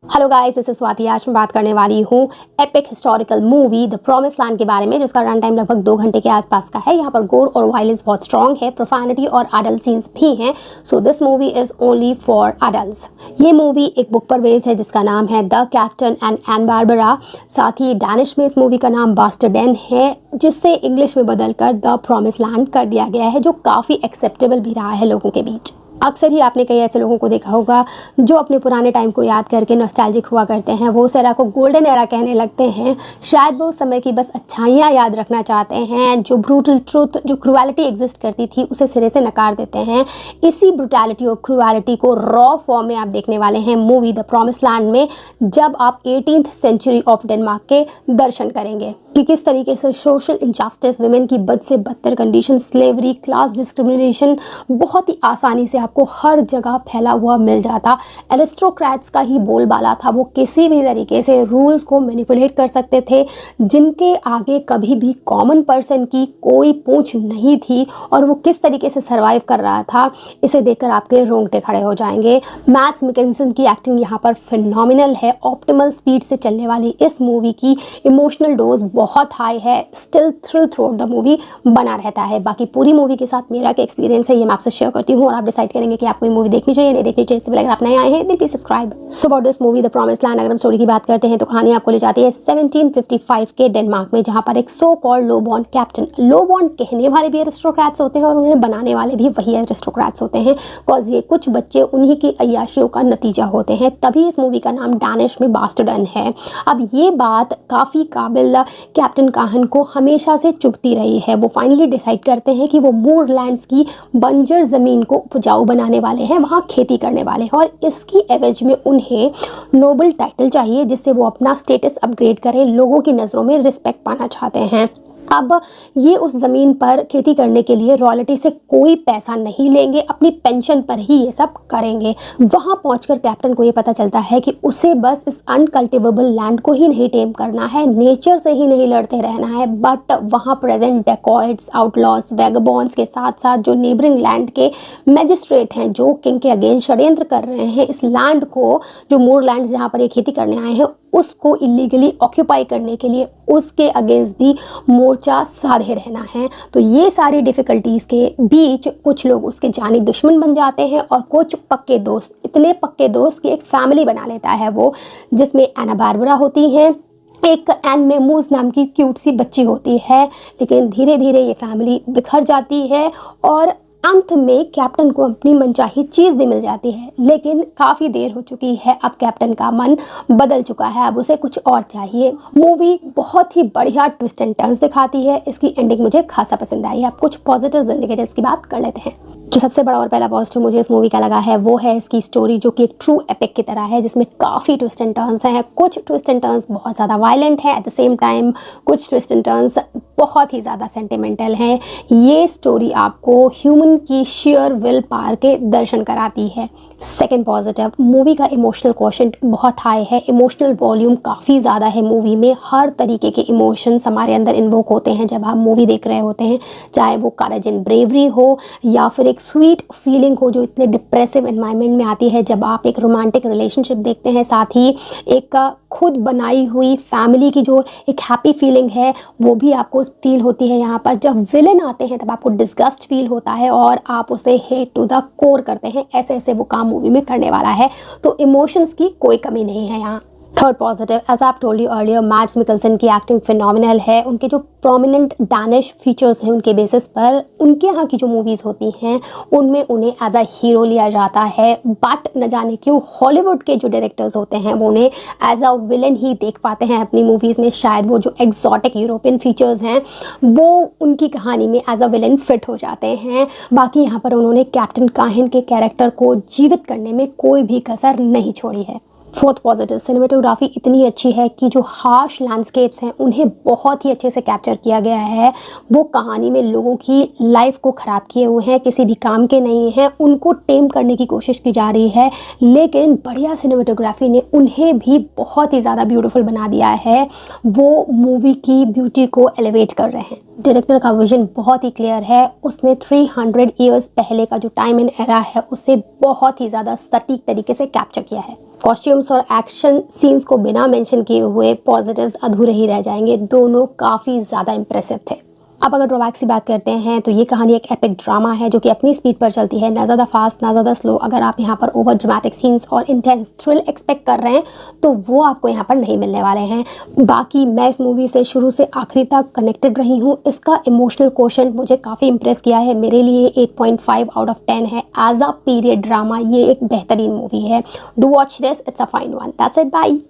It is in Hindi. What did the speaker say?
Hello guys, this is Swati. आज मैं बात करने वाली हूँ epic historical movie the promise land के बारे में, जिसका रन टाइम लगभग 2 घंटे के आसपास का है। यहाँ पर गोर और वायलेंस बहुत स्ट्रॉन्ग है, प्रोफैनिटी और एडल्ट सीन्स भी हैं। So this movie is only for adults. ये मूवी एक बुक पर बेस्ड है जिसका नाम है the captain and Ann Barbara. साथ ही डैनिश में इस मूवी का नाम बास्टरडेन है, जिससे इंग्लिश में बदलकर द प्रॉमिस लैंड कर दिया गया है, जो काफ़ी एक्सेप्टेबल भी रहा है लोगों के बीच। अक्सर ही आपने कई ऐसे लोगों को देखा होगा जो अपने पुराने टाइम को याद करके नॉस्टैल्जिक हुआ करते हैं। वो उस एरा को गोल्डन एरा कहने लगते हैं। शायद वो उस समय की बस अच्छाइयाँ याद रखना चाहते हैं। जो ब्रूटल ट्रुथ, जो क्रूएलिटी एग्जिस्ट करती थी, उसे सिरे से नकार देते हैं। इसी ब्रूटैलिटी और क्रूएलिटी को रॉ फॉर्म में आप देखने वाले हैं मूवी द प्रॉमिस लैंड में, जब आप 18th सेंचुरी ऑफ डेनमार्क के दर्शन करेंगे कि किस तरीके से सोशल इनजस्टिस, विमेन की बद से बदतर कंडीशन, स्लेवरी, क्लास डिस्क्रिमिनेशन बहुत ही आसानी से आपको हर जगह फैला हुआ मिल जाता। एरिस्टोक्रेट्स का ही बोलबाला था। वो किसी भी तरीके से रूल्स को मैनिपुलेट कर सकते थे, जिनके आगे कभी भी कॉमन पर्सन की कोई पूंछ नहीं थी। और वो किस तरीके से सर्वाइव कर रहा था, इसे देखकर आपके रोंगटे खड़े हो जाएंगे। मैड्स मिकेंसन की एक्टिंग यहाँ पर फिनोमिनल है। ऑप्टिमल स्पीड से चलने वाली इस मूवी की इमोशनल डोज बहुत हाई है। Still thrill through out the movie बना रहता है। बाकी पूरी मूवी के साथ मेरा क्या एक्सपीरियंस है, ये मैं आपसे शेयर करती हूँ और आप डिसाइड करेंगे कि आपको ये मूवी देखनी चाहिए नहीं देखनी चाहिए। इससे पहले अगर आप नए आए हैं please subscribe. So about this movie the promise land, अगर हम स्टोरी की बात करते हैं तो कहानी आपको ले जाती है 1755 के डेनमार्क में, जहाँ पर एक सो कॉल्ड लो बॉर्न कैप्टन, लो बॉर्न कहने वाले भी एरिस्टोक्रेट्स होते हैं और उन्हें बनाने वाले भी वही एरिस्टोक्रेट्स होते हैं, बिकॉज ये कुछ बच्चे उन्हीं की अय्याशियों का नतीजा होते हैं। तभी इस मूवी का नाम डैनिश में बास्टरडन है। अब ये बात काफ़ी काबिल कैप्टन काहन को हमेशा से चुभती रही है। वो फाइनली डिसाइड करते हैं कि वो मूरलैंड्स की बंजर ज़मीन को उपजाऊ बनाने वाले हैं, वहाँ खेती करने वाले हैं, और इसकी एवज में उन्हें नोबल टाइटल चाहिए, जिससे वो अपना स्टेटस अपग्रेड करें, लोगों की नज़रों में रिस्पेक्ट पाना चाहते हैं। अब ये उस ज़मीन पर खेती करने के लिए रॉयल्टी से कोई पैसा नहीं लेंगे, अपनी पेंशन पर ही ये सब करेंगे। वहाँ पहुंचकर कैप्टन को ये पता चलता है कि उसे बस इस अनकल्टिवेबल लैंड को ही नहीं टेम करना है, नेचर से ही नहीं लड़ते रहना है, बट वहाँ प्रेजेंट डेकॉइट्स, आउटलॉस, वैगबॉन्ड्स के साथ साथ जो नेबरिंग लैंड के मैजिस्ट्रेट हैं, जो किंग के अगेंस्ट षड्यंत्र कर रहे हैं, इस लैंड को, जो मूरलैंड जहाँ पर ये खेती करने आए हैं, उसको इलीगली ऑक्यूपाई करने के लिए उसके अगेंस्ट भी मोर्चा साधे रहना है। तो ये सारी डिफ़िकल्टीज़ के बीच कुछ लोग उसके जानी दुश्मन बन जाते हैं और कुछ पक्के दोस्त, इतने पक्के दोस्त कि एक फैमिली बना लेता है वो, जिसमें एना बारबरा होती हैं, एक एन मेमूज नाम की क्यूट सी बच्ची होती है। लेकिन धीरे धीरे ये फैमिली बिखर जाती है और अंत में कैप्टन को अपनी मनचाही चीज़ भी मिल जाती है। लेकिन काफ़ी देर हो चुकी है, अब कैप्टन का मन बदल चुका है, अब उसे कुछ और चाहिए। मूवी बहुत ही बढ़िया ट्विस्ट एंड टर्न्स दिखाती है। इसकी एंडिंग मुझे खासा पसंद आई है। अब कुछ पॉजिटिव्स और नेगेटिव्स की बात कर लेते हैं। जो सबसे बड़ा और पहला पॉजिटिव मुझे इस मूवी का लगा है वो है इसकी स्टोरी, जो कि एक ट्रू एपिक की तरह है, जिसमें काफ़ी ट्विस्ट एंड टर्न्स हैं। कुछ ट्विस्ट एंड टर्न्स बहुत ज़्यादा वायलेंट है, एट द सेम टाइम कुछ ट्विस्ट एंड टर्न्स बहुत ही ज़्यादा सेंटिमेंटल हैं। ये स्टोरी आपको ह्यूमन की शेयर विल पावर के दर्शन कराती है। सेकेंड पॉजिटिव, मूवी का इमोशनल क्वोशेंट बहुत हाई है। इमोशनल वॉल्यूम काफ़ी ज़्यादा है मूवी में। हर तरीके के इमोशंस हमारे अंदर इन्वोक होते हैं जब हम मूवी देख रहे होते हैं, चाहे वो करेज एंड ब्रेवरी हो या फिर एक स्वीट फीलिंग हो जो इतने डिप्रेसिव एनवायरनमेंट में आती है जब आप एक रोमांटिक रिलेशनशिप देखते हैं। साथ ही एक खुद बनाई हुई फैमिली की जो एक हैप्पी फीलिंग है वो भी आपको फील होती है यहाँ पर। जब विलेन आते हैं तब आपको डिस्गस्ट फील होता है और आप उसे हेट टू द कोर करते हैं। ऐसे ऐसे वो काम मूवी में करने वाला है, तो इमोशंस की कोई कमी नहीं है यहाँ। Third positive, as I told you earlier, Mads Mikkelsen की एक्टिंग फिनोमिनल है। उनके जो प्रोमिनेंट डैनिश फीचर्स हैं उनके बेसिस पर उनके यहाँ की जो मूवीज़ होती हैं उनमें उन्हें एज अ हीरो लिया जाता है। बट न जाने क्यों हॉलीवुड के जो डायरेक्टर्स होते हैं वो उन्हें एज अ विलन ही देख पाते हैं अपनी मूवीज़ में। शायद वो जो एग्जॉटिक यूरोपियन फीचर्स हैं वो उनकी कहानी में एज अ विलन फिट हो जाते हैं। बाकी यहाँ पर उन्होंने कैप्टन काहन के कैरेक्टर को जीवित करने में कोई भी कसर नहीं छोड़ी है। फोर्थ पॉजिटिव, सिनेमेटोग्राफी इतनी अच्छी है कि जो हार्श लैंडस्केप्स हैं उन्हें बहुत ही अच्छे से कैप्चर किया गया है। वो कहानी में लोगों की लाइफ को ख़राब किए हुए हैं, किसी भी काम के नहीं हैं, उनको टेम करने की कोशिश की जा रही है, लेकिन बढ़िया सिनेमेटोग्राफी ने उन्हें भी बहुत ही ज़्यादा ब्यूटीफुल बना दिया है। वो मूवी की ब्यूटी को एलिवेट कर रहे हैं। डायरेक्टर का विजन बहुत ही क्लियर है। उसने 300 ईयर्स पहले का जो टाइम एंड एरा है उसे बहुत ही ज़्यादा सटीक तरीके से कैप्चर किया है। कॉस्ट्यूम्स और एक्शन सीन्स को बिना मेंशन किए हुए पॉजिटिव्स अधूरे ही रह जाएंगे, दोनों काफ़ी ज़्यादा इंप्रेसिव थे। अब अगर ड्रॉबैक्स की बात करते हैं तो ये कहानी एक एपिक ड्रामा है जो कि अपनी स्पीड पर चलती है, ना ज़्यादा फास्ट ना ज़्यादा स्लो। अगर आप यहाँ पर ओवर ड्रामेटिक सीन्स और इंटेंस थ्रिल एक्सपेक्ट कर रहे हैं तो वो आपको यहाँ पर नहीं मिलने वाले हैं। बाकी मैं इस मूवी से शुरू से आखिरी तक कनेक्टेड रही हूँ। इसका इमोशनल क्वोशंट मुझे काफ़ी इंप्रेस किया है। मेरे लिए 8.5 आउट ऑफ 10 है। एज अ पीरियड ड्रामा ये एक बेहतरीन मूवी है। Do watch this, it's a fine one. That's it, bye.